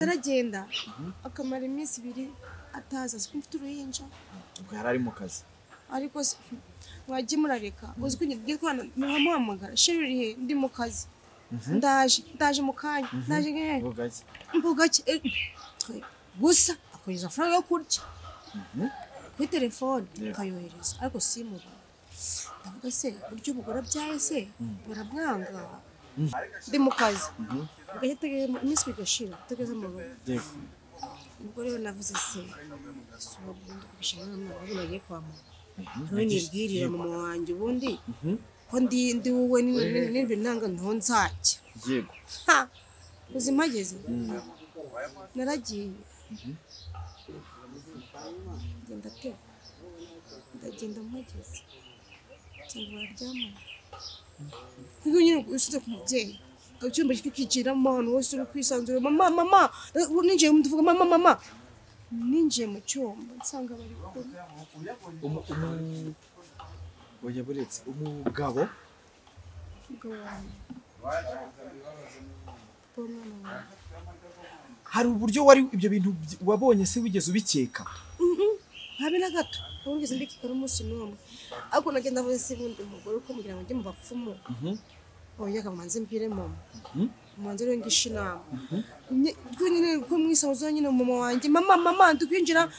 aragenda akamara iminsi 2 ataza mfite uruhinja ubwo yarari mu kazi ariko mwajye murareka uzi ko ngiye kwana muhamagara sheri he ndi mu kazi ndaje mu kanya ndaje mbugake gusa akoresha amafaranga yo kurya kuri telefone kayohereza ariko simuba ndavuga se buryo bugora byaye se barabwanga ndi mu kazi ugahita iminsi bigashira tugeze mu rugo ubwo rero navuze se suba bundi kubishana n'amara nagiye kwa mama none nibwirira mama wanjye ubundi ko ndi wowe n'ibintu nanga ntonzake yego uzimageze naragiye ndagenda mpageze cyangwa bararyama kuko nyine usize ku mubyeyi icyumba kikikiramo ahantu hose uri kwisanzura mama ninjiye muvuga mama ninjiye mu cyumba nsanga bari oya buretse umugabo hari uburyo wari ibyo bintu wabonye se wigeze ubikeka habe na gato wigeze mbikika n'umunsi n'umwe ariko nagenda vuze se bundi umugore uko mugira ngo njye mubapfumu oya kamanze mbire mama mwanze rero ngisha inama nyine ko mwisabuza nyine mama wanjye mama dukwinjira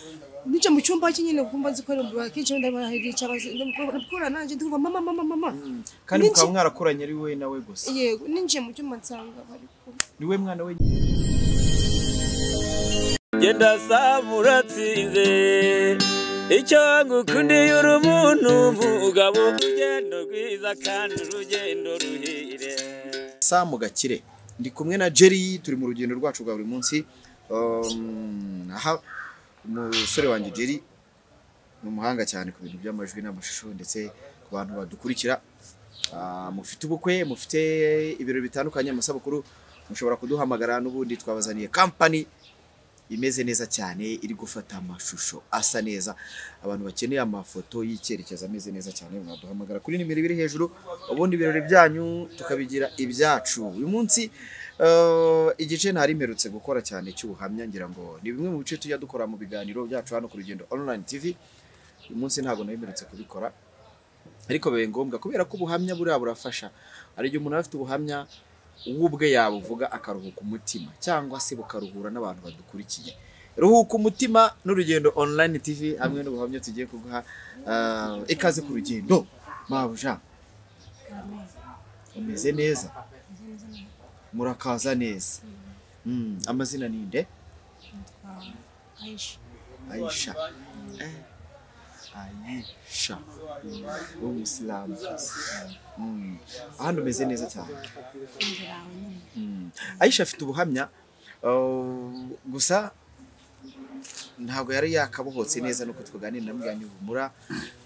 nice mu cyumba cy'inyine kumva nzi ko ari mu bakice ndabona hari cyabaze ndakora nanje ndumva mama kandi mukaba mwarakoranye ari we nawe gusa yego ninje mu cyumba nsanga bari ko ni we mwana we genda samuratsinze icyo ngukundiye uri umuntu mugabo urugendo rwiza kandi urugendo ruhire Samu Gakire ndi kumwe na Jerry turi mu rugendo rwacu rwa buri munsi aha umusore wanjye Jerry ni umuhanga cyane ku bintu by'amajwi n'amashusho ndetse ku bantu badukurikira mufite ubukwe mufite ibirori bitandukanye amasabukuru mushobora kuduhamagara n'ubundi twabazaniye company imeze neza cyane iri gufata amashusho asa neza abantu bakeneye amafoto y'icyerekezo ameze neza cyane mwaduhamagara kuri nimero iri hejuru ubundi ibirori byanyu tukabigira ibyacu uyu munsi igice ntari mperutse gukora cyane cy'ubuhamya ngira ngo ni bimwe mu bice tujya dukora mu biganiro byacu hano ku Rugendo Online TV uyu munsi ntabwo nabimerutse kubikora ariko bibe ngombwa kubera ko ubuhamya buriya burafasha ari igihe umuntu afite ubuhamya ubwe yabuvuga akaruhuka umutima cyangwa se bukaruhura n'abantu badukurikiye ruhuka umutima n'Urugendo Online TV hamwe n'ubuhamya tugiye kuguha ikaze ku rugendo mabuja umeze neza murakaza neza amazina ninde Aisha w'Umusilamu ahandi umeze neza cyane Aisha afite ubuhamya gusa ntabwo yari yakabohotse neza nuko twaganira namuganye ubumura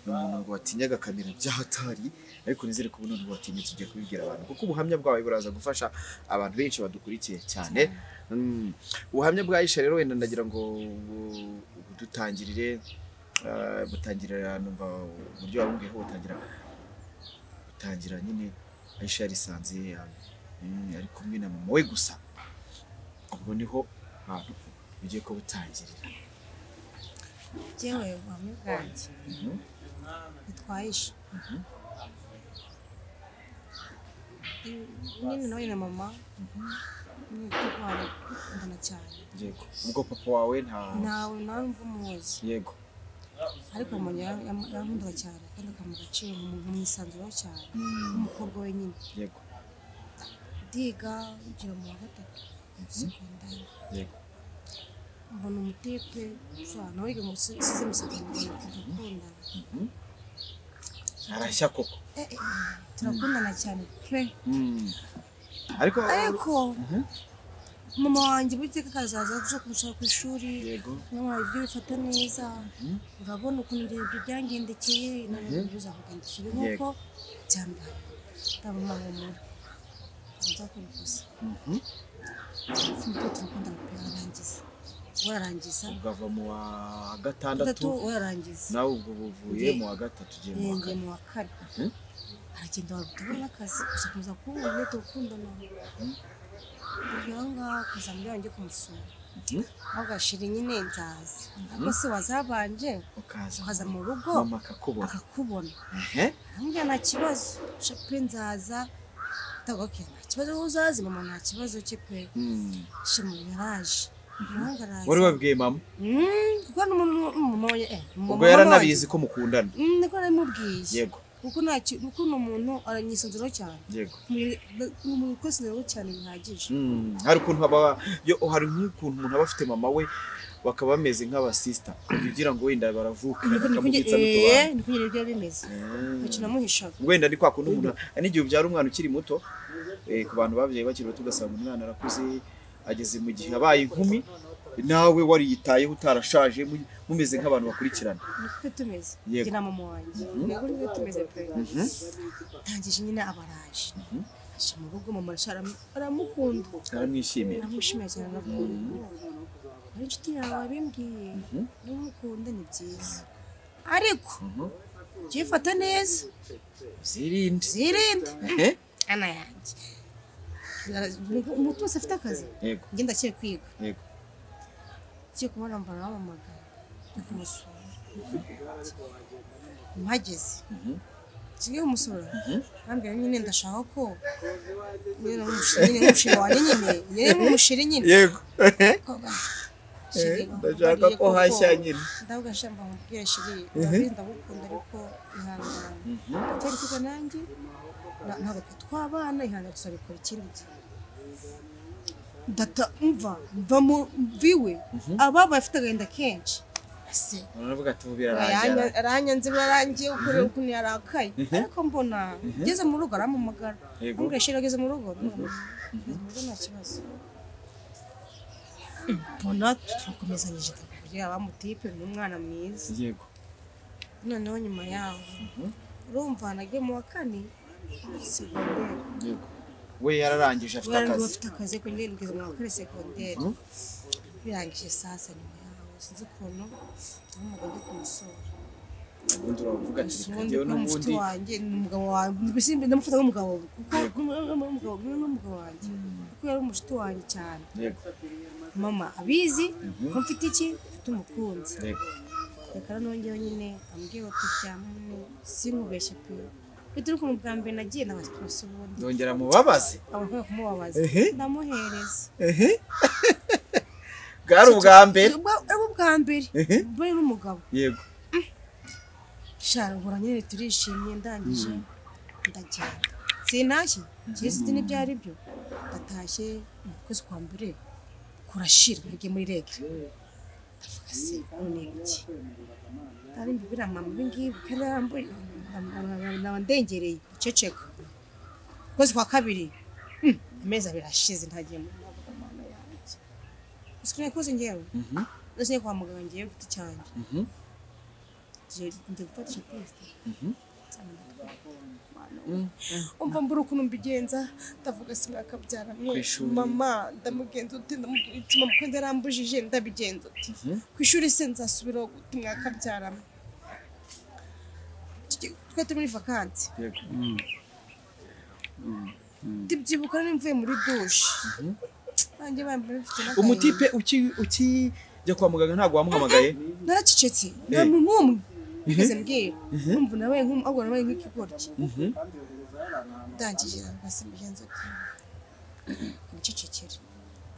n'umuntu ngo watinyaga kamera byahatari ariko nizere ko none watinye tugiye kubibwira abantu kuko ubuhamya bwawe buraza gufasha abantu benshi badukurikiye cyane ubuhamya bwa Aisha rero wenda ndagira ngo dutangirire butangirira numva uburyo wabumbiyeho utangira nyine Aisha yarisanze ari kumwe na mama we gusa ubwo niho abantu bigiye ko butangirira jewe ubuhamya bwanjye Aisha nyine nawe na mama ndana cyane yego ubwo papa wawe nawe numva umuzi yego ariko mama yankunda cyane kandi akamugacira mu mwisanzuro cyane umukobwa we nyine yego diga ugira mu gatatu sekondari yego mbona umutipe nawe yiga mu size mu sekondari turakundana arashya koko turakundana cyane pe ariko mama wanjye buteka kazaza kuja kumushaka ku ishuri yego mama ibyo bifata neza urabona ukuntu ibyo byangendekeye nabibuza kugendekeye nkuko cyambaye ndabona mama nzakurukuza turakundana pe warangiza ugava mu wa gatandatu warangiza nawe ubwo buvuye mu wa gatatu ugiye mu wa kane aragenda wabona akazi uzakomeza kubona tukundana Yanga kuzamujya njye kumusura agashira nyine nzaza ariko se wazabanje ukaza mu rugo mama akakubona ambwira nta kibazo shape nzaza tagoke nta kibazo uzazi mama nta kibazo cye pe shimu yaraje wari wabwiye mama kuko n'umuntu ubwo yaranabizi ko mukundana niko namubwiye yego kuko umuntu aranyisanzuro cyane yego umuntu kosinero cyane bihagije hari ukuntu hari nk'ukuntu umuntu aba afite mama we bakaba bameze nk'aba sister kugira ngo wenda baravuka bakamubitsa n'utubana niko nyine byo bimeze ntacyo namuhishaga wenda ndi kwa kundi umuntu n'igihe ubyara umwana ukiri muto ku bantu babyaye bakiri bato ugasanga umwana arakuze ageze mu gihe abaye inkumi nawe wariyitayeho utarashaje mumeze nk'abantu bakurikirana niko tumeze ngira mama wanjye niko tumeze pe tangije nyine abaraje asha mu rugo mama aramukunda aramwishimira cyane navuga inshuti yawe bimbwiye n'umukunda ni byiza ariko gifata neza zirinde ana yanjye umutu wese afite akazi ngenda cye kwiga cye kubona mbara wamamagara kumusura mpageze kigiye umusura ambwira nyine ndashaka ko nyine umushiri wanjye nyine umushiri nyine yego ndashaka ko hashya nyine ndavuga shamba mubwira shiri ndabinda gukunda ariko ihangana cyari kuko nanjye ntabwo twabana ihangana gusa bikora ikindi gihe data mva mu viwe aba bafite agahinda kenshi ase uravuga ati birarangira aranyanze birarangiye ukore ukuntu yarakaye ariko mbona ngeze mu rugo aramamagara ambwira shiri ageze mu rugo nta kibazo mbona turakomezanyije kugira abamutipe n'umwana mwiza yego noneho nyuma yaho urumva nagiye mu wa kane segonderi yego we yararangije afite akazi ko ngeze mu wa kane segonderi birangije sasa nyuma yaho sinzi ukuntu umugabo ndi kumusura ubundi uravuga ati ngewe n'ubundi wanjye n'umugabo wanjye bisimbe ndamufata nk'umugabo kuko n'umugabo wanjye kuko yari umushiti wanjye cyane yego mama abizi ko mfite iki mfite umukunzi yego reka nongeyeho nyine ambwiye ko turyamane sinkubeshye pe bitari ukuntu bwa mbere nagiye n'abasiporosi ubundi ndongera mubabaze abakwiye kumubabaza ndamuhereza bwari ubwa mbere ubwa mbere mbere n'umugabo yego sharugura nyine turishimye ndangije ndagenda sinashye sinzi n'ibyo ari byo ndatashye mu kwezi kwa mbere kurashira ngiye muri rege ndavuga se none iki ari mbibira mama bingibi karambuye nabandengereye ceceka kwezi kwa kabiri amezi abiri ashize ntagiye mu mama yanjye usikire koze ngewe ndetse kwa muganga ngiye gufite cyane ndi gufata test umva mbura ukuntu mbigenza ndavuga se mwakabyara mama ndamugenza uti ndamubwira iki mama ko ndarambujije ndabigenza uti ku ishuri se nzasubira guti mwakabyara twe turi muri vacances ndibyibuka nimvuye muri douche nanjye bambaye mfite umutipe ukijya kwa muganga ntago wamuhamagaye naracecetse namumwe Because mbwiye numva nawe ahubwo nawe nk'ikigoryi ndangije ngasimbigenza nicecekere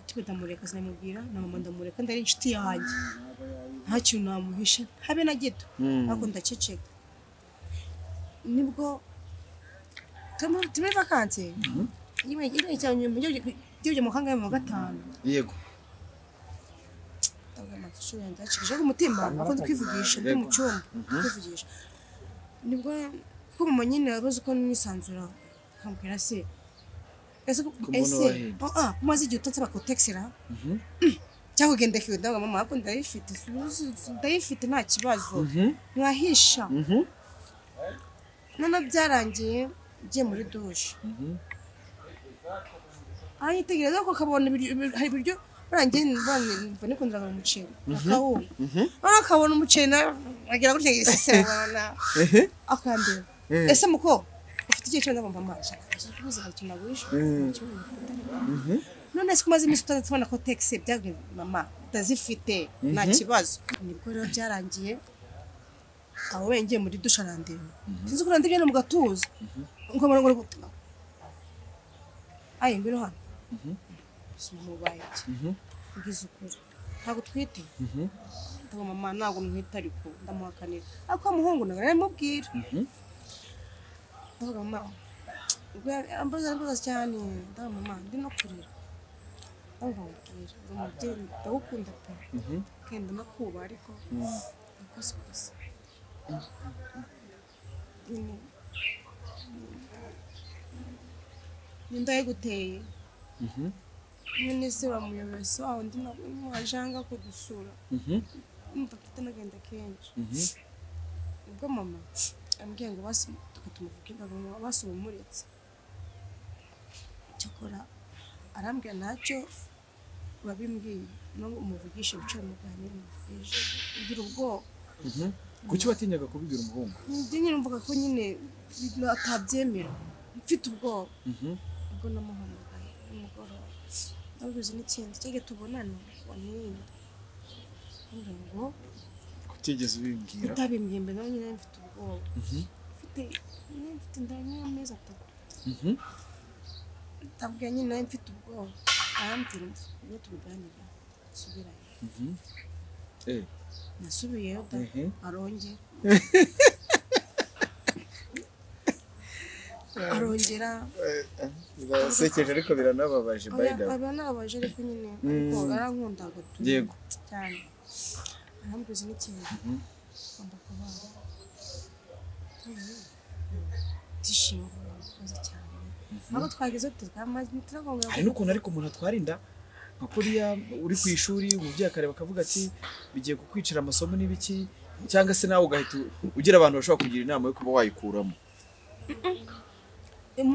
twe ndamureka sinamubwira na mama ndamureka ndari inshuti yanjye nta kintu namuhisha habe na gito ariko ndaceceka nibwo tumwe vacances yime cyane mu kangahe mu gatanu yego amashuri ndacikije ku mutima kuko kwivugisha ndi mu cyumba kwivugisha nibwo ko mama nyine yabaze uko nisanzura kambwira se maze igihe utatse bakotexera cyangwa ugenda kiwe ndaga mama ariko ndayifite nta kibazo mwahisha none byarangiye ngiye muri douche ayitegereza ko kabona hari ibiryo barangiye mbone kundira umuceri akabona umuceri agira gutya gisesera akandira ese muko ufite igihe cyo ndabamba amazi kubuza ikintu nagurisha none se kumaze iminsi tubona ko taxi byagiye mama ndazifite nta kibazo nibwo rero byarangiye aho wengeye muri dusharandero sinzi ko ndabye no mu gatuza ngo ngo gutuma ayi ngiro hano sumubaye ngize ukuri ntabwo twite ndago mama ntabwo mwita ariko ndamuhakanira ako muhungu naramubwira ndago mama ambaza cyane ndago mama ndi no kurira ndamubwira umubyeyi ndagukunda pe kenda nakuba ariko kose nindaye guteye none se uramuyobozi wawe ndi wajanga kudusura mfite n'agenda kenshi ubwo mama ambwiye ngo tukatumuvuga ngo basubumuretse cyokora arambwira ntacyo babimbwiye no umuvugisha bicara mu ganira muvije ugira ubwoba kuki watinyaga kubibwira umuhungu ndi nyine mvuga ko nyine atabyemera mfite ubwoba ubwo namuhamagaye umugoroba ndabizi n'ikindi cyege tubonana wanenda ngo kutigeze ubimbwira utabimbwiye mbere nawe nyine mfite ubwoba mfite ndanye amezi 3 tabwiye nyine nawe mfite ubwoba arambwira ngo tubiganire subirayo nasubiyeyo da arongera basekeje ariko biranababaje bayida abanababaje ariko nyine ariko arankunda gatuye yego cyane arambwiza n'ikintu ngomba kubana tishimo koze cyane abo twageze tutamaze nitiragonga hari n'ukuntu ariko umuntu atwarinda nka kuriya uri ku ishuri umubyeyi akareba akavuga ati bigiye kukwicira amasomo n'ibiki cyangwa se nawe ugahita ugira abantu bashobora kugira inama yo kuba wayikuramo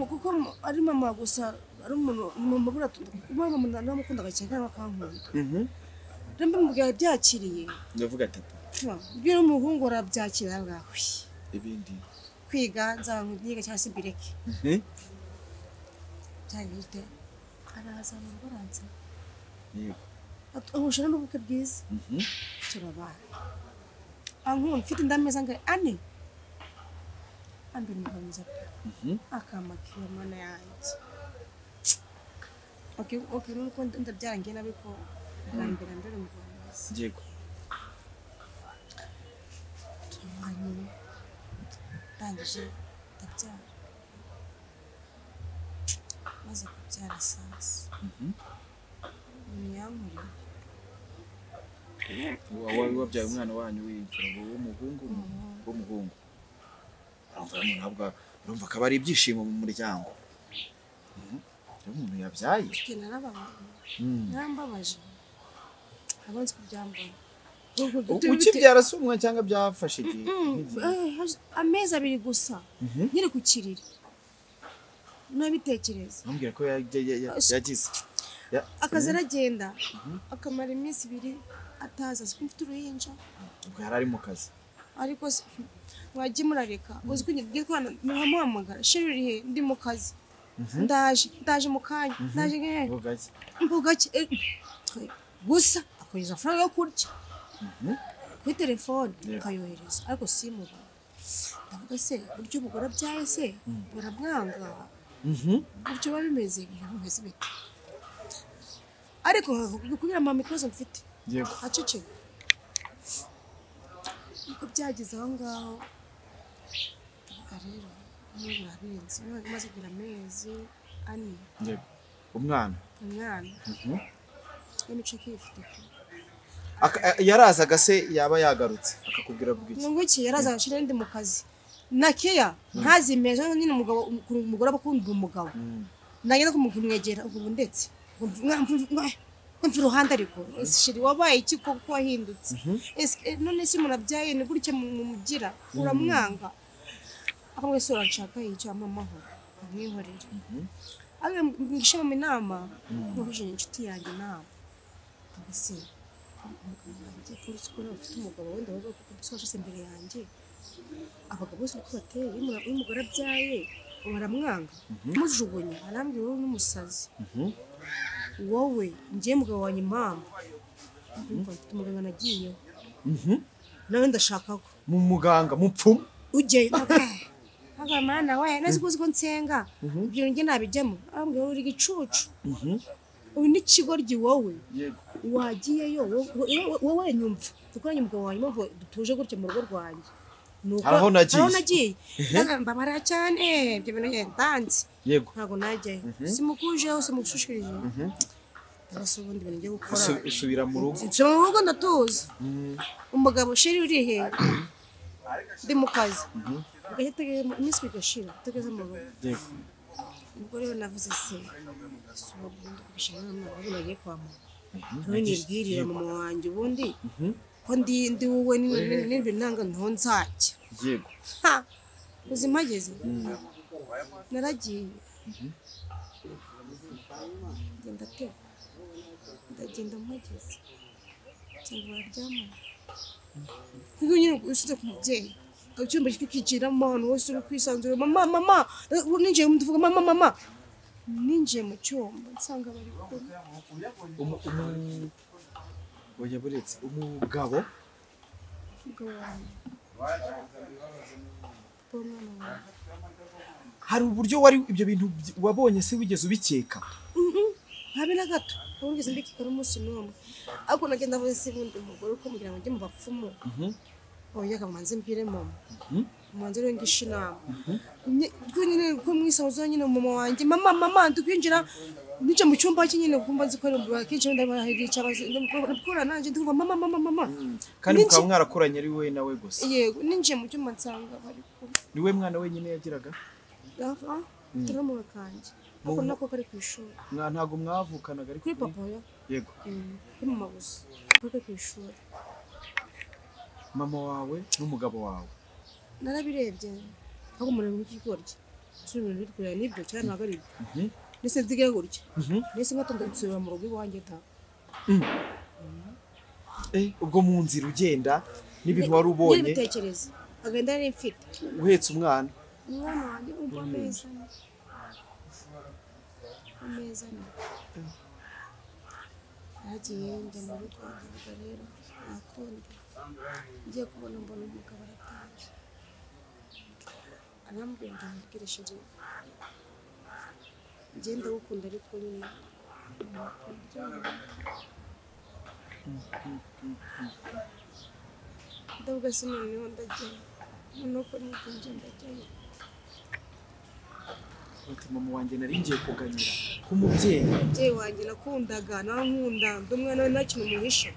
kuko ari mama gusa ari umuntu mama burato umwana namukundaga cyane akankunda rembe mubwiye byakiriye ndavuga ati bwira umuhungu arabyakira ngaho ibindi kwiga nzanyiga cyangwa se bireke cyangwa araza mu buranza yego ahushana n'ubukwe bwiza turabana ankunda mfite ndameza ngo ane ambere mugameza akamakira mana yanjye okay nuko ndabyarangiye nabiko bwambere mbere mugameza yego turabanye ndangije ndabyara maze kubyara sasa niyamuri wabyaye umwana wanyu w'imfura w'umuhungu urumva akaba ari ibyishimo mu muryango umuntu yabyaye narambabaje abanzi kubyambara ukibyara se umwe cyangwa byafashe igihe amezi 2 gusa nyiri ku kiriri nabitekereza ambwira ko yagize akaza aragenda akamara iminsi 2 ataza mfite uruhinja ubwo yari ari mu kazi ariko wagiye murareka uzi ko ngiye kwana muhamagara sheri he ndi mu kazi ndaje mu kanya ndaje mbugake gusa akoresha amafaranga yo kurya kuri telefone akayohereza ariko simuba ndavuga se buryo umugore abyaye se baramwanga buryo babimeze bite ariko kugira mama ikoze mfite yego acece uko byageze aho ngaho rero n'ubu abenzi maze kugira amezi 4 yego umwana y'imico kifite yarazaga se yaba yagarutse akakubwira bw'iki ngo iki yarazaga shira ndi mu kazi nakeya ntazimeje nyine umugore abakunda umugabo nagenda kumwegera ubu ndetse kumva uruhande ariko shiri wabaye iki koko wahindutse none se murabyaye ni gutya mumugira uramwanga akamwe se urashaka icyo amahoro amwihorera abe ngisha mu inama nkuje inshuti yanjye nawe ese ngiye kuri sukuru ufite umugabo wenda waba kusoje imbere yanjye abagabo bose uko bateye umugore abyaye baramwanga mujugunya arambwira n'umusazi wowe ngiye mugabo wanjye impamvu mfite umuganga nagiye nawe ndashaka ko mu muganga mupfumu ujye ntabwo mana we nazi ko nsenga ibyo njye nabijyamo ambwira uri gicucu uyu ni kigoryi wowe wagiyeyo wowe nyumva dukoranye umugabo wanjye mpamvu dutuje gutya mu rugo rwanjye aho nagiye mbabara cyane ibyo bintu ndanze yego ntabwo najyayo simukujeho simushushirije ndabasa ubundi bintu ngiye gukora usubira mu rugo nsubira mu rugo ndatuza umugabo sheri uri he ndi mu kazi ugahita iminsi bigashira utageze mu rugo ubwo rero navuze se suba bundi kubishaka n'amahoro nagiye kwa mama none nibwirira mama wanjye ubundi ko ndi wowe n'ibyo nanga nto nzajya yego ubuzima ageze naragiye ndagenda mpageze cyangwa baryama kuko nyine usize ku mubyeyi icyumba kikiciramo ahantu hose uri kwisanzura mama ninjiye mutuvuga mama ninjiye mu cyumba nsanga bari oya buretse umugabo hari uburyo wari ibyo bintu wabonye se wigeze ubikeka habe na gato wigeze mbikika n'umunsi n'umwe ariko nagenda avuze se bundi umugore uko mugira ngo njye mu bapfumu oya kamanze mbwire mama manze rero ngisha inama nyine ko mwisanzura nyine mama wanjye mama tukwinjira nice mu cyumba cy'inyine kumva nzi ko ari kenshi ndabahiriye ndakora nanjye ndumva mama kandi mukaba mwarakoranye ari we nawe gusa yego ninjiye mu cyumba nsanga bari ni we mwana wenyine yagiraga turamuwe kanje kuko nako kari ku ishuri ntago mwavukanaga ari kuri papa ya yego kuri mama gusa kuri ku ishuri mama wawe n'umugabo wawe narabirebye ahubwo umuntu w'ikigoryi turi muri kureba nibyo cyane ntabwo ari ibyo nese nzigaye gutya nese ngatonda gusubira mu rugo iwanjye ta ubwo mu nzira ugenda n'ibintu wari ubonye n'ibitekerezo agenda ari mfite uhetse umwana wanjye umva ameza nagiye njya mu rugo akavuga rero nakundi ngiye kubona mbona umugabo arataje arambwira ngo mbwiresheje ngenda gukunda ariko nyine ndavuga se noneho ndajyayo nuko nikunje ndajyayo ati mama wanjye nari ngiye kuganira k'umubyeyi wanjye nakundaga nankunda ndi umwana we nta kintu muhisha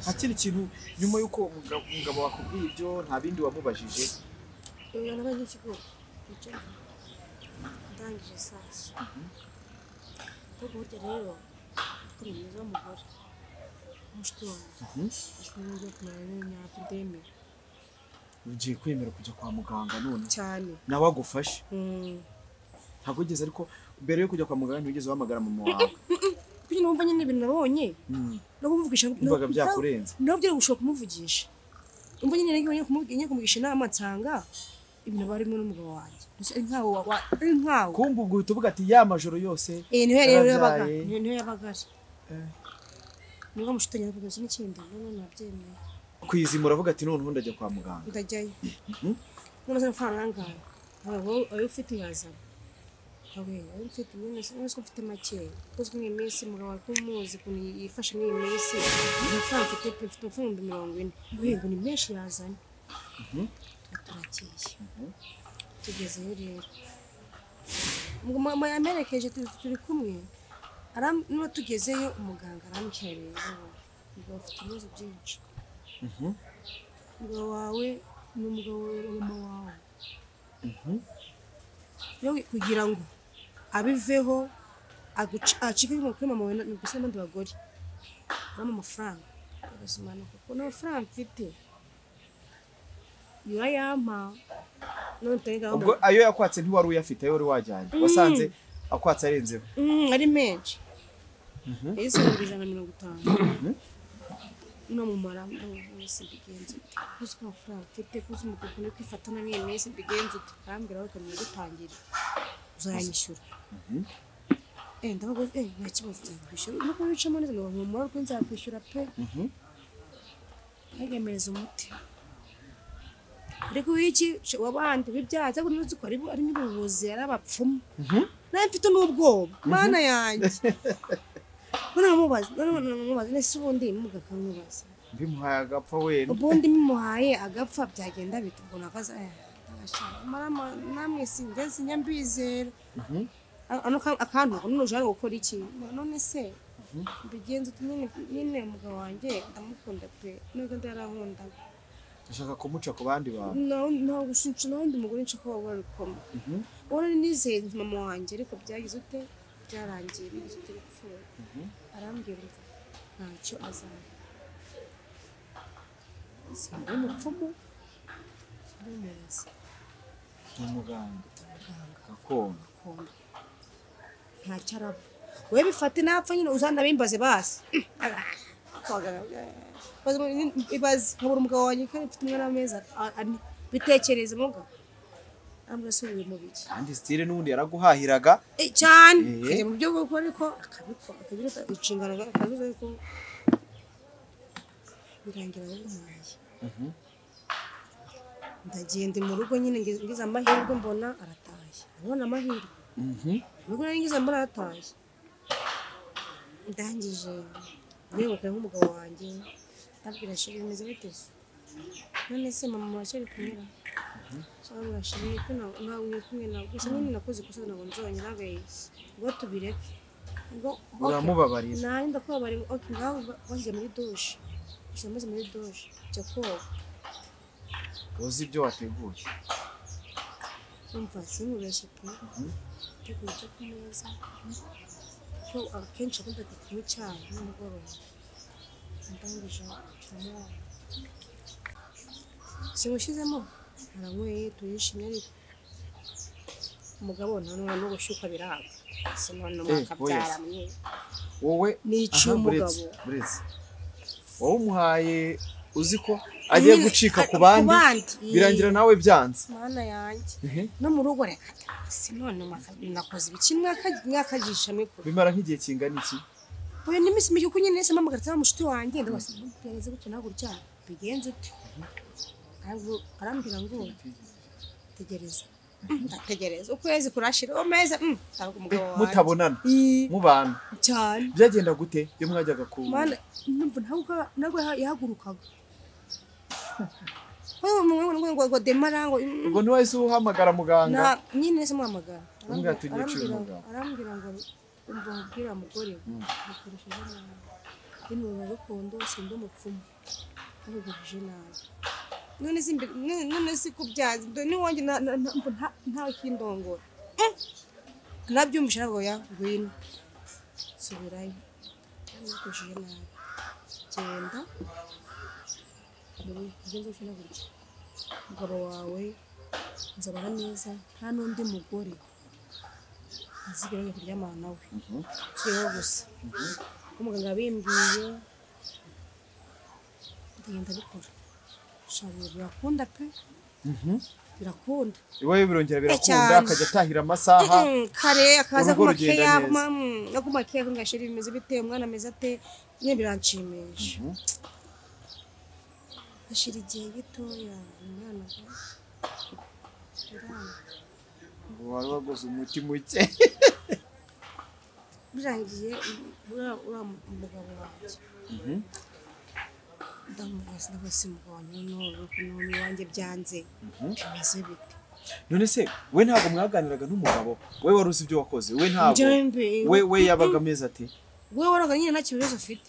hakiri ikintu nyuma y'uko umugabo wakubwiye ibyo nta bindi wamubajije nabaye ikigo ndangije sasa kuko burya rero kuri mwiza w'umugore mushiti wanjye sinzi kumara n'imyaka ndemera ugiye kwemera kujya kwa muganga none cyane nawe agufashe ntabwo ugeze ariko mbere yo kujya kwa muganga ntugeze uhamagara mama wawe kuko numva nyine ibintu nabonye no kumuvugisha numvaga byakurenze nabyo gushaka kumuvugisha umva nyine ngiye kumuvugisha inama nsanga ibintu barimo n'umugabo wanjye nkawo kumva ubwo uhita uvuga ati ya majoro yose niho yabaga niba mushitanye kuvuga n'ikindi none nabyemeye kwizima uravuga ati none ndajya kwa muganga ndajyayo none amafaranga angahe ayo ufite yazana ayo ufite nyine ko mfite make kozwe nk'iminsi mugabo kumuzi kuntu yifashe nk'iminsi amafaranga mfite amafaranga 40 yego ni menshi yazanye turagiye tugezeyo rero mama yamerekeje turi kumwe niba tugezeyo umuganga aramukereye ngo afite ibibazo byinshi umugabo wawe n'umugabo wa mama wawe kugira ngo abiveho acike kuri mama wawe gusa n'abandi bagore bama amafaranga agasomana kuko n'amafaranga mfite yampa ubwo ayo yakwatse ntiwari uyafite ayo wari wajyanye wasanze akwatse arenzeho ari menshi ese ni 150 no mumara wese bigenze kuko amafaranga mfite kuko umukoko ni kwifatana n'iyi minsi bigenze ukambira aho kamwe gutangira uzayanyishyura ndavuga nta kibazo nzakwishyura nuko wicamo neza ngo mu rugo nzakwishyura pe ntegemereza umuti ariko wiki wabandi bibyaza ko nuzi ko ari n'ubuvuzi ari abapfumu nawe mfite n'ubwoba mana yanjye namubaza nese ubundi mugakanmubaza mbimuhaye agapfa wenda ubundi mbimuhaye agapfa byagenda bita ngo nakaza namwe sinjye nyambizera akantu n'ujana gukora iki none se bigenze nyine umugabo wanjye ndamukunda pe nubwo ndarankunda ushaka kumuca ku bandi bantu ntabwo ushinja n'undi mugore nshaka ko barikoma ubona nizeye mama wanjye ariko byagize ute byarangiye bigize ute gupfura arambwira ntacyo azaba simba umupfumu ni umuganga gakondo ntacyo araba we bifate napfa nyine uzanabimbaze basi ibaze nkabura umugabo wanjye kandi mfite umwana w'amezi bitekereze mugabo amurasubiye mu biki kandi style n'ubundi yaraguhahiraga cyane kujya mu byo gukora ariko akabikora akagira inshingano akabiza ariko birangira bamuhaye ndagenda mu rugo nyine ngize amahirwe mbona aratashye abona amahirwe nubwo nari ngize mbona aratashye ndangije nibuka nk'umugabo wanjye ndabwira shiri bimeze bite none se mama washiri kumira cyangwa shiri ko nawe kumwe nawe gusa nyine nakoze ikosa nabo nzonye nagayise ngo tubireke ngo uramubabarira nani ndakubabarira okay ngaho wajye muri douche ushamaze muri douche cyo koga uzi ibyo wateguye umva simubeshye pe teguye cyo kumeza ko akenshi akunda kunywa icyayi n'umugoroba ndangije cyane simushizemo aranyweye tuyishimye ariko umugabo nta no gushuka biraga sinone mwakabyara mwe wowe nici umugabo wowe umuhaye uzi ko agiye gucika ku bandi birangira nawe byanze mana yanjye no mu rugo reka sinone nakoze ibiki mwakajisha mwe bimara nk'igihe kingana iki oya nimisi mike kunyine nese mpamagaritse mushiti wanjye ndabasubireze gutyo nagura cyane bigenze ute arambwira ngo tegereza ukwezi kurashira omeza ntabwo umugabo wawe mutabonana mubana cyane byagenda gute iyo mwajyaga ku mana ntabwo yahagurukaga ngo demarango ngo ntiwahise uhamagara muganga nyine nese muhamagara arambwira ngo umva ubwira mugore ukoresheje nabi ino gakondo sinde umupfumu ubuguje nabi none si kubyaza ni wanjye nta kindongora nabyumvisha ntabwo ngwino subirayo ubuguje nabi genda ugenze ushina gutya umugabo wawe nzabana neza nta n'undi mugore azigiranye kuryamana nawe kiriho gusa umuganga yabimbwiye ndagenda bikora shabira birakunda pe birakunda iwawe birongera birakunda akajya atahira amasaha kare akaza kumakeya nakumakeya ngashira bimeze bite umwana ameze ate nyine biranshimisha ashira igihe gitoya umwana ngo wari waguze umuti muke birangiye uriya mugabo wanjye ndamubase umugabo n'ubu wanjye byanze bimeze bite none se we ntabwo mwaganiraga n'umugabo we wari uzi ibyo wakoze we ntabwo we yabaga ameze ati we waraga nyine nta kibazo afite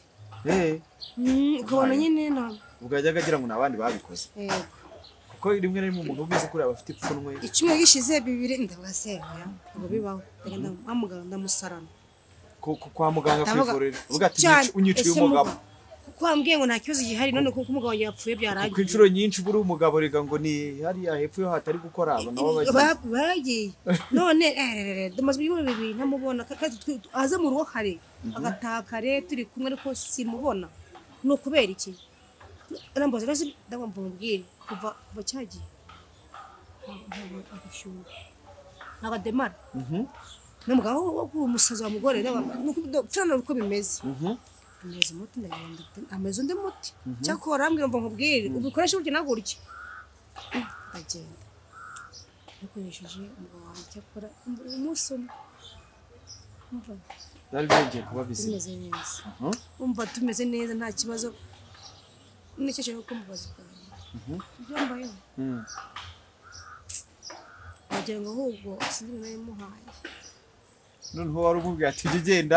ukabona nyine ntabwo ubwo yajyaga agira ngo n'abandi babikoze kuko rimwe na rimwe umuntu ubizi kuri abafite ipfunwe icumwe gishize bibiri ndabaseya ngo bibaho ndamuganga ndamusarana kwa muganga kwivurira uvuga ati unyiciye umugabo kuko ambwiye ngo nta kibazo gihari none kuko umugabo wanjye yapfuye byaragiye kuko inshuro nyinshi buri umugabo rega ngo ni hariya hepfo yo hatari gukora aba nabo bagiye none dumaze ibihumbi bibiri ntamubona aza mu rugo kare agataha kare turi kumwe ariko simubona ni ukubera iki arambaza rero ndamubwira kuva cyagiye agashyuha abademara n'umugabo wo umusaza wa mugore n'upfana uko bimeze ameze umuti ndagenda ameze undi muti cyakora ambwira ngo nkubwire ubikoresha buryo nagurye agenda nakoresheje umugabo wanjye cyakora umunsi umwe byari byongeye kuba bizima tumeze neza umva tumeze neza nta kibazo n'icyo ko mubaza byambayeho wagira ngo ahubwo sinzi nawe muhaye noneho wari umubwiye ati ugenda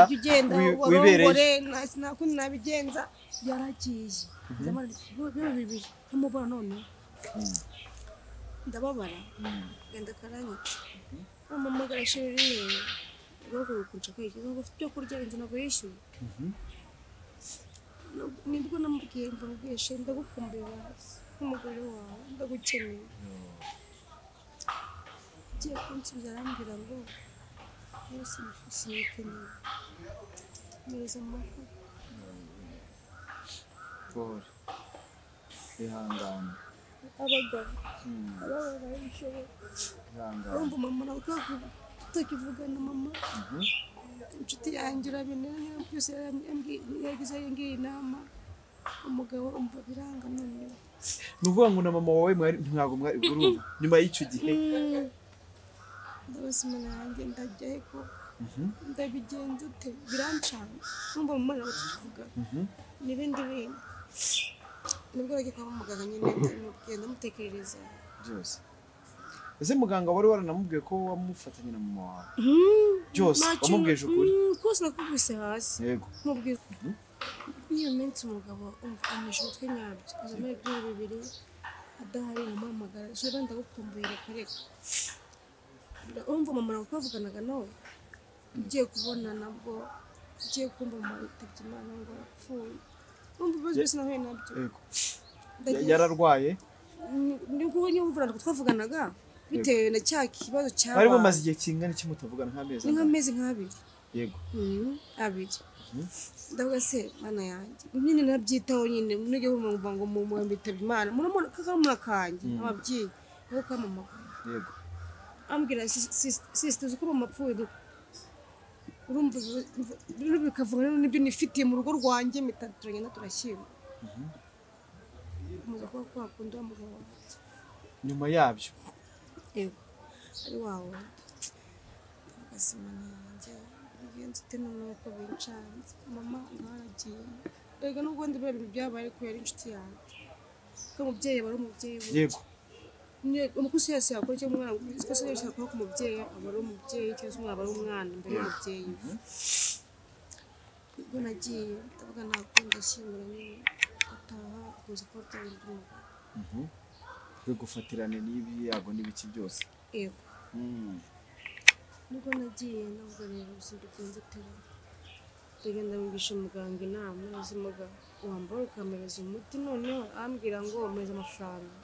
wibereye nakundi nabigenza yaragiye bibiri nkamubona none ndababara genda karanyica amamagara shiri rwo kunca kwikiza ngo ufite kurya inzu nabwo yishyuye nibwo namubwiye mvuye she ndagukumbuye nk'umugore wawe ndagukeneye giye kunsubiza arambwira ngo yose mushyikeneye neza amako bora ihangane abagabo ababara bishoboye urumva mama nawe tutakivugana mama inshuti yanjye urabinene byose yagize ngiye inama umugabo umva biranga none nuvuga ngo na mama wawe ntabwo mwari urumva nyuma y'icyo gihe ndabasima nanjye ndajyahe ko ndabigenza ute birancana numva mama nawe tukivuga n'ibindi bintu nibwo rege kwa muganga nyine ndagenda mutekerereza byose ese muganga wari waranamubwiye ko wamufatanye na mama wawe byose wamubwije ukuri kose nakubise hasi yego mubwiye iyo minsi umugabo amwishe utwe nyabyo azamara ibyo bibiri adahari namuhamagara je ndagukumbuye reka umva mama nawe twavuganaga nawe ugiye kubona nabwo ugiye kumva mama yitabye Imana ngo apfuye umva ibibazo byose nahuye nabyo yararwaye nibwo nyumvira ngo twavuganaga bitewe na cya kibazo cyaba bari bamaze igihe kingana iki mutavugana nk'amezi nk'abiri yego abiri ndavuga se mana yanjye nyine nabyitaho nyine nige bumva ngo mu bitabye Imana muramona kakamura kanjye ababyeyi aho kamamagara yego ambwira sister uko mumapfuye urumva bikavuga n'ibyo nifitiye mu rugo rwanjye mitaturanye turashyira muza kuba kwakunda umugabo wanjye nyuma yabyo yego ari wawe agasima nanjye bigenze ute nuko bincanze mama ngaragiye ega nubwo ndi bari byabaye ko yari inshuti yanjye ko umubyeyi bari umubyeyi yego umukusi yose yakora cyo umwana twese yose yakora ku mubyeyi abari umubyeyi cyangwa umwana abari umwana imbere y'umubyeyi ubwo nagiye ndavuga ntabwo ndashyingura nyine ataha kuza ko atari umugabo yo gufatirana n'ibi yago n'ibiki byose yego nubwo nagiye nabwo rero usimbigenze tera tugenda mubisha umuganga inama z'umuga wambara ukamereza umuti noneho ambwira ngo umeze amafaranga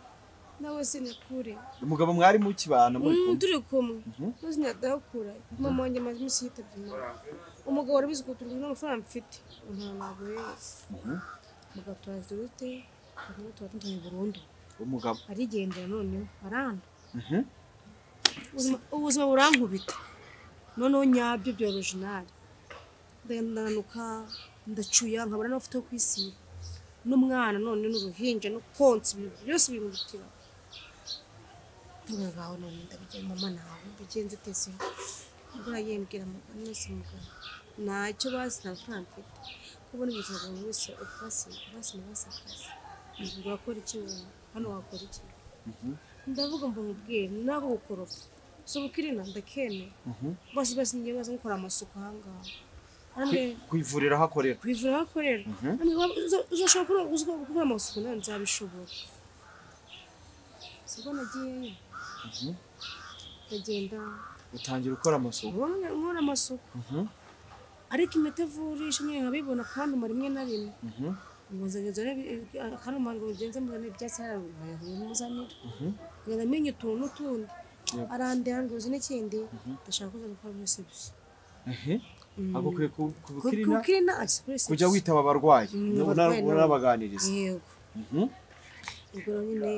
nawe se nakure umugabo mwari mukibana muri kumwe turi kumwe maze ndadakura mama wanjye maze imisi yitabye Imana umugabo warabizi ko turi n'amafaranga mfite ntabwo yese umugabo turazirute kandi turatundanye burundu umugabo arigendera noneho aranda ubuzima burankubita noneho nyabyo bya original ndanuka ndacuya nkabona n'ufite ko kwisiga n'umwana none n'uruhinja no konsa byose bimubitira ngaho none ndabigira mama nawe bigenze tese ubwo yembwira mugabo nese mugabo ntacyo basi ntafaranga mfite kubona ubuzima bwawe wese basi akazi ngo wakora iki hano wakora iki ndavuga ngo mubwire naho ukoropa so bukirina ndakene basi ngiye baza gukora amasuku ahangaha kwivurira hakorera uzoshobora gukora amasuku nawe nzabishobora siko nagiye ndagenda utangira ukora amasuku nkora amasuku ariko imiti ivurisha nyine nkabibona kandi umara rimwe na rimwe kandi umara ngo ugenze muzane ibyatsi muzanira ngenda menye utuntu n'utundi arandera ngo uzi n'ikindi ndashaka kuza gukora muri sebisi agukwiye kubukirina kujya witaba abarwayi unabaganiriza yego ubwo nyine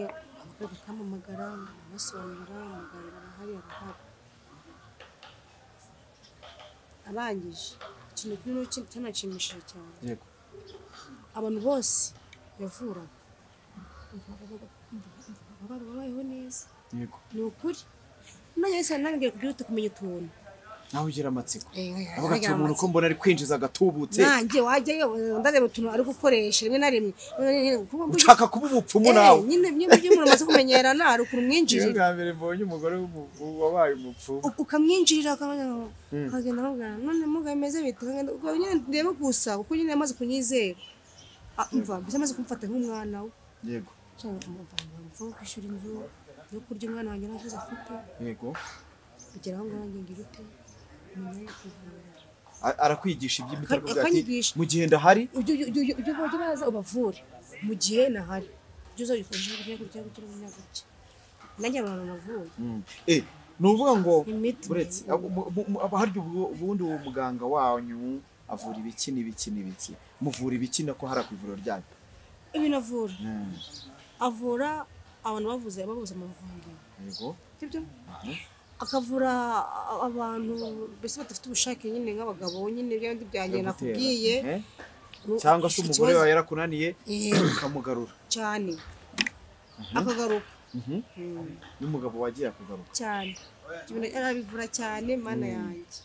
abakobwa kamamagara basobanura umuganga arahari arahari arangije ikintu kimwe cyanashimishije cyane yego abantu bose yavuraga babayeho neza yego ni ukuri nanjye nsa nangiye kugira kumenya utuntu nawe ugira amatsiko avuga ati umuntu ko mbona ari kwinjiza agatubutse nanjye wajyayo ndareba utuntu ari gukoresha rimwe na rimwe ushaka kuba umupfumu nawe nyine iyo umuntu amaze kumenyerana ari ukuntu umwinjirira bwa mbere mbonye umugore wabaye umupfumu ukamwinjirira akagenda amubwira none mugameze bite nyine ndebe gusa kuko nyine yamaze kunyizera umva mbese amaze kumfata nk'umwana we yego cyangwa kumuvana kwishura inzu yo kurya umwana wanjye ntakiza afite yego kugira ngo nanjye ngire ute umenye kuvura arakwigisha iby'imiti ati mu gihe ndahari ujye baza ubavure mu gihe nahari ujye uzabikoresha kugira umunyaguke nanjye abantu navuye nuvuga ngo buretse harya ubundi uwo muganga wanyu avura ibiki n'ibiki n'ibiki muvura ibiki nako hari kwivuriro ryanyu ibintu avura avura abantu bavuze mu mvunja yego sibyo akavura abantu bese badafite ubushake nyine nk'abagabo nyine byandi byanjye nakubwiye cyangwa se umugore wawe yarakunaniye ukamugarura cyane akagaruka n'umugabo wagiye akagaruka cyane arabivura cyane mana yanjye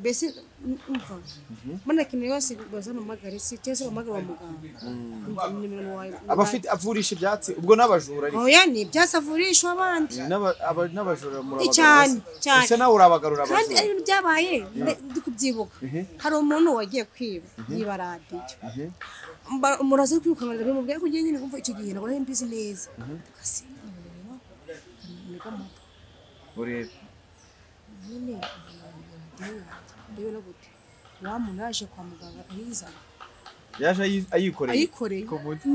mbese umva mana kintu yose bazana magare si cyese bamagara wa muganga abafite avurisha ibyatsi ubwo n'abajura ariko oya ni byasavurisha abandi n'abajura murabagara cyane ese nawe urabagarura abajura kandi ibintu byabaye ndikubyibuka hari umuntu wagiye kwiba yiba radiyo muraze kwirukanira bimubwiye ko ugiye nyine kumva icyo gihe nabwo mbizi neza kasi urebe nyine ndabona gute wa muntu yaje kwa muganga ayizana yaje ayikoreye ko muti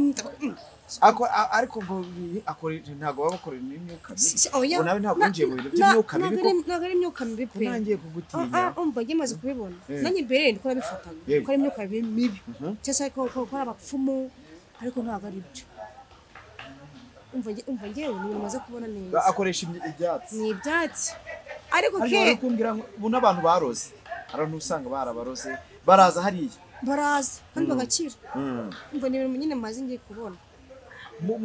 ariko ngo akore ntago babakorera n'imyuka mibi nawe ntabwo ngiye mu bintu by'imyuka mibi ko ntago ari imyuka mibi pe nangiye kugutinya umva ngemaze kubibona nanjye mbere ndiko nabifataga ko ari imyuka mibi cyese ko ari abapfumu ariko ntago ari byo umva ngewe ni maze kubona neza akoresha ibyatsi ni ibyatsi ariko ke ari kumbwira ubu n'abantu baroze abantu usanga barabaroze baraza hariya baraza kandi bagakira umva ni ibintu nyine maze ngiye kubona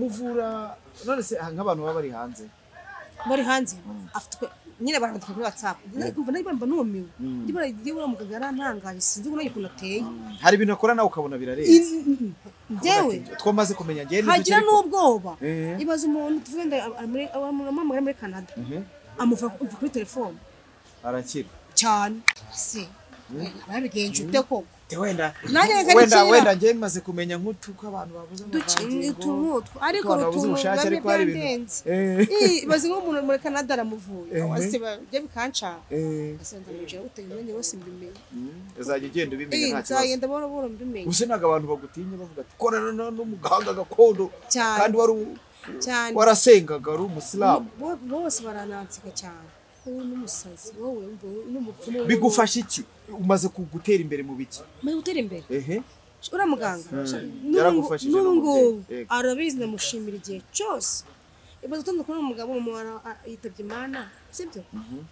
muvura none se nk'abantu baba bari hanze afite nyine barandika kuri WhatsApp kumva nayo bamba numiwe ndibara igiye ura muganga yarantangaje sinzi ko nayo kunateye hari ibintu akora nawe ukabona birarenze ngewe twamaze kumenya ngiye hagira n'ubwoba ibaza umuntu tuvuge muri Canada amufaka kuri telefone arakira cyane se babigenje ute koko wenda ngiye maze kumenya nk'utuko abantu babuze amagambo ariko ubushake ariko hari ibintu bazi nk'umuntu muri Canada aramuvuye wase bye bikanca asanga muje uteganye wose mbimenye uzajya ugenda ubimenya nta kibazo uzagenda bora mbimenye gusa naga abantu bagutinye bavuga ati korana n'umuganga gakondo kandi warasengaga ari umusilamu bose baranantsika cyane n'umusazi wowe n'umupfumu bigufasha iki umaze kugutera imbere mu biki maze gutera imbere ura muganga yaragufashije n'ubwo arabizi namushimira igihe cyose ibaze utandukana n'umugabo yitabye Imana sibyo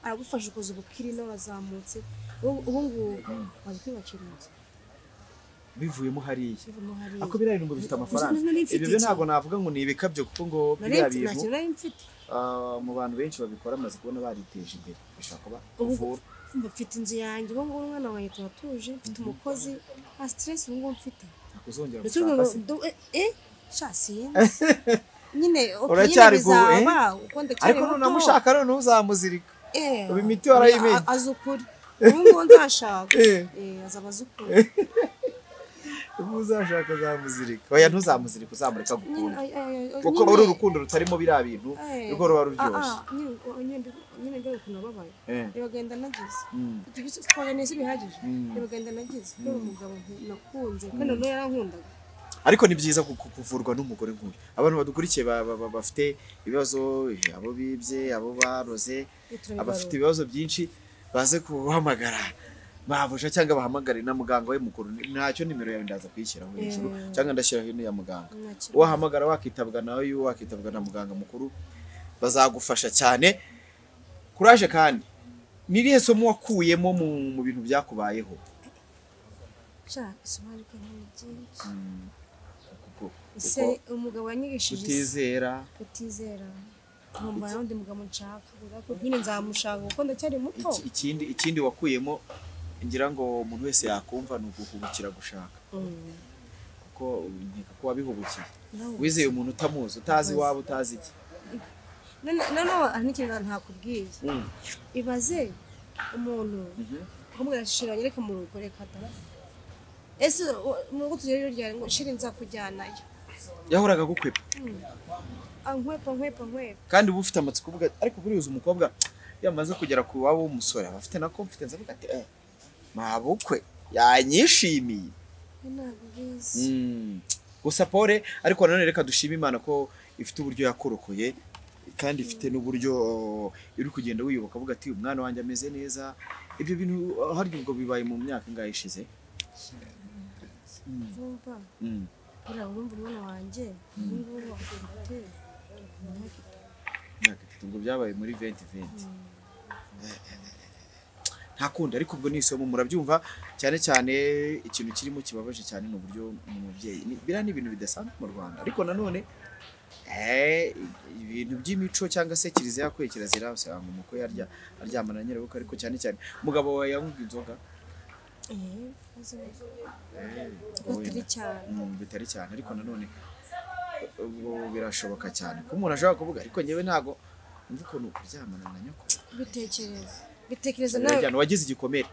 aragufasha ukoze ubukiri n'abazamutse ubu ngubu waje kwibakira inzu bivuyemo hariya ako birayi ngo bifite amafaranga ibyo ntabwo navuga ngo ni ibikabyo kuko ngo biriya bintu mu bantu benshi babikora amaze kubona bariteje imbere bishaka kuba uvura mfite inzu yanjye ubu ngubu umwana wanjye turatuje mfite umukozi nta stress ubu ngubu mfite akuzongera gushaka sinzi nyine uracyari bizaba ariko nunamushaka none uzamuzirika ubu imiti warayimenye azi ukuri ubu ngubu nzashaka azaba azi ukuri ubu uzashaka azamuzirika oya ntuzamuzirika uzamureka gukunda kuko uri urukundo rutarimo biriya bintu rwo ruba ruryoshye nyine mbere ukuntu babaye bagenda nagize ibyo twari nese bihagije bagenda nagize ko umugabo nakunze kandi none yarankundaga ariko ni byiza kuvurwa n'umugore nk'uyu abantu badukurikiye bafite ibibazo abo bibye abo baroze abafite ibibazo byinshi baze kuhamagara babuje cyangwa bahamagare na muganga we mukuru ntacyo nimero yawe ndaza kuyishyiraho hejuru cyangwa ndashyiraho ino ya muganga wahamagara wakitabwa nawe wakitabwa na muganga mukuru bazagufasha cyane kuraje kandi nirihe somo wakuyemo mu bintu byakubayeho? Isomo ariko ni byinshi. Kuko umugabo yanyigishije kutizera nkumva nawe ndi mugabo nshaka nyine nzamushaka kuko ndacyari muto. Ikindi wakuyemo ngira ngo umuntu wese yakumva ni uguhubukira gushaka, kuko nkeka ko wabihubukiye wizeye umuntu utamuzi, utazi waba utazi iki. hari n'ikintu ntakubwiye. Ibaze umuntu kumubwira shira nyereka mu rugo reka ta ese mu rugo tugere ryari ngo shira nzakujyanayo, yahoraga gukwepa nkwepa kandi uba ufite amatsiko kuvuga ariko buriya umukobwa yamaze kugera ku wabo w'umusore aba afite na confidence avuga ati mabukwe yanyishimiye. Gusa pole ariko nanone reka dushima Imana ko ifite uburyo yakorokoye kandi ifite n'uburyo iri kugenda wiyubuka avuga ati umwana wanjye ameze neza. Ibyo bintu hari ubwo bibaye mu myaka ingahe ishize? urumva umwana wanjye ngubu afite imyaka 3 ubwo byabaye muri 2020. Ntakundi ariko ubwo ni isomo murabyumva cyane ikintu kirimo kibabaje cyane n'uburyo umubyeyi bira ni ibintu bidasanzwe mu Rwanda, ariko nanone ibintu by'imico cyangwa se kirize yakwiye kirazira usanga umuko aryamana nyirabuko, ariko cyane umugabo wawe yanywa inzoga bitari cyane ariko nanone ubwo birashoboka cyane ko umuntu ashobora kuvuga ariko nyewe ntago umva ukuntu kuryamana na nyoko bitekereza nawe wagize igikomere.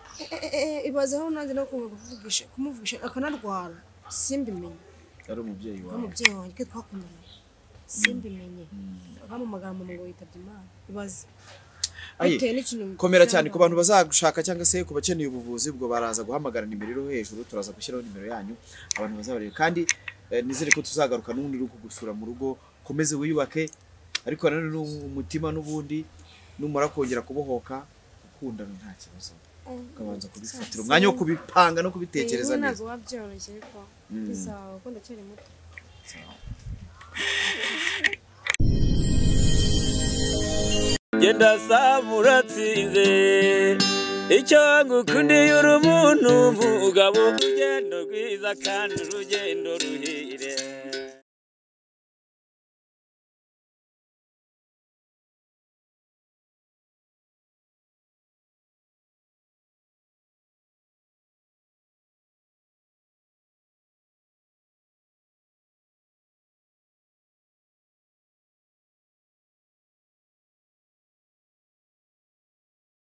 Ibaze aho nanjye no kumuvugisha akanarwara simbimenye. Ari umubyeyi wawe? Umubyeyi wanjye twakundana simbimenye bamuhamagara mu ngo yitabye Imana. Ibaze komera cyane ku bantu bazagushaka cyangwa se ku bakeneye ubuvuzi ubwo baraza guhamagara nimero iri hejuru, turaza gushyiraho nimero yanyu abantu bazabareba, kandi nizere ko tuzagaruka n'undi uri kugusura mu rugo. Komeze wiyubake ariko nanone umutima n'ubundi numara kongera kubohoka ukundana nta kibazo ukabanza kubifatira umwanya wo kubipanga no kubitekereza neza. Ntabwo wabyoroshye ariko bizaba ko ndacyari muto. Genda samuratsinze icyo ngukundiye uri umuntu mugabo urugendo rwiza kandi urugendo ruhire.